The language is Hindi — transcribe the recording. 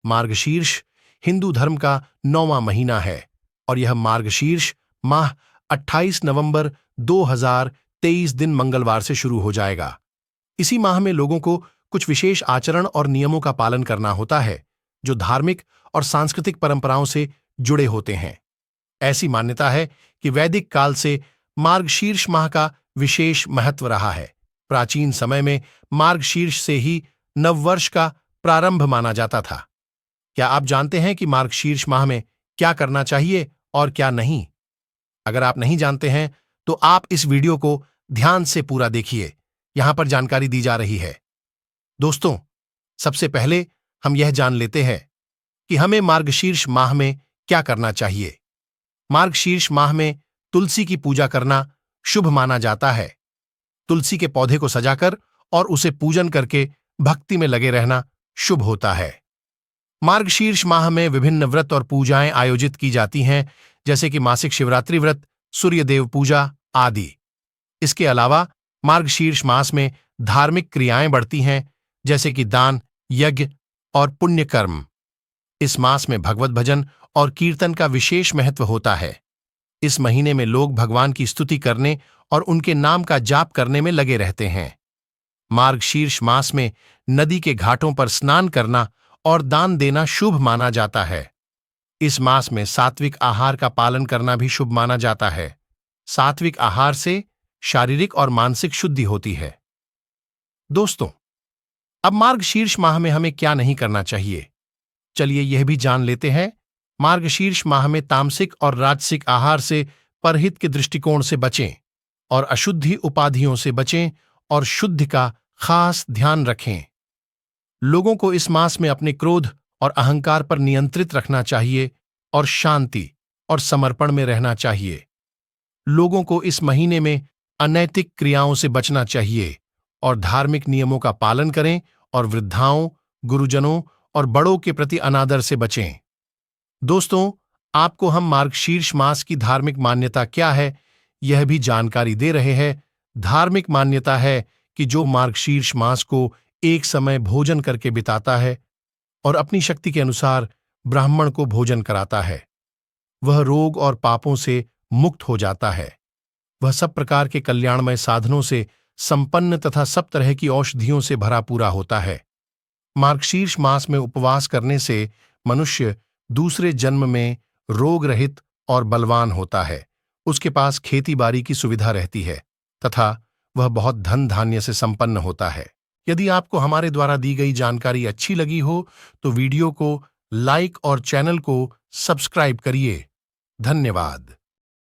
मार्गशीर्ष हिंदू धर्म का 9वां महीना है और यह मार्गशीर्ष माह 28 नवंबर 2023 दिन मंगलवार से शुरू हो जाएगा। इसी माह में लोगों को कुछ विशेष आचरण और नियमों का पालन करना होता है जो धार्मिक और सांस्कृतिक परंपराओं से जुड़े होते हैं। ऐसी मान्यता है कि वैदिक काल से मार्गशीर्ष माह का विशेष महत्व रहा है। प्राचीन समय में मार्गशीर्ष से ही नववर्ष का प्रारंभ माना जाता था। क्या आप जानते हैं कि मार्गशीर्ष माह में क्या करना चाहिए और क्या नहीं? अगर आप नहीं जानते हैं तो आप इस वीडियो को ध्यान से पूरा देखिए, यहां पर जानकारी दी जा रही है। दोस्तों, सबसे पहले हम यह जान लेते हैं कि हमें मार्गशीर्ष माह में क्या करना चाहिए। मार्गशीर्ष माह में तुलसी की पूजा करना शुभ माना जाता है। तुलसी के पौधे को सजाकर और उसे पूजन करके भक्ति में लगे रहना शुभ होता है। मार्गशीर्ष माह में विभिन्न व्रत और पूजाएं आयोजित की जाती हैं, जैसे कि मासिक शिवरात्रि व्रत, सूर्यदेव पूजा आदि। इसके अलावा मार्गशीर्ष मास में धार्मिक क्रियाएं बढ़ती हैं, जैसे कि दान, यज्ञ और पुण्य कर्म। इस मास में भगवत भजन और कीर्तन का विशेष महत्व होता है। इस महीने में लोग भगवान की स्तुति करने और उनके नाम का जाप करने में लगे रहते हैं। मार्गशीर्ष मास में नदी के घाटों पर स्नान करना और दान देना शुभ माना जाता है। इस मास में सात्विक आहार का पालन करना भी शुभ माना जाता है। सात्विक आहार से शारीरिक और मानसिक शुद्धि होती है। दोस्तों, अब मार्गशीर्ष माह में हमें क्या नहीं करना चाहिए, चलिए यह भी जान लेते हैं। मार्गशीर्ष माह में तामसिक और राजसिक आहार से परहित के दृष्टिकोण से बचें और अशुद्धि उपाधियों से बचें और शुद्धि का खास ध्यान रखें। लोगों को इस मास में अपने क्रोध और अहंकार पर नियंत्रित रखना चाहिए और शांति और समर्पण में रहना चाहिए। लोगों को इस महीने में अनैतिक क्रियाओं से बचना चाहिए और धार्मिक नियमों का पालन करें और वृद्धाओं, गुरुजनों और बड़ों के प्रति अनादर से बचें। दोस्तों, आपको हम मार्गशीर्ष मास की धार्मिक मान्यता क्या है यह भी जानकारी दे रहे हैं। धार्मिक मान्यता है कि जो मार्गशीर्ष मास को एक समय भोजन करके बिताता है और अपनी शक्ति के अनुसार ब्राह्मण को भोजन कराता है, वह रोग और पापों से मुक्त हो जाता है। वह सब प्रकार के कल्याणमय साधनों से संपन्न तथा सब तरह की औषधियों से भरा पूरा होता है। मार्गशीर्ष मास में उपवास करने से मनुष्य दूसरे जन्म में रोग रहित और बलवान होता है। उसके पास खेती बाड़ी की सुविधा रहती है तथा वह बहुत धन धान्य से संपन्न होता है। यदि आपको हमारे द्वारा दी गई जानकारी अच्छी लगी हो तो वीडियो को लाइक और चैनल को सब्सक्राइब करिए। धन्यवाद।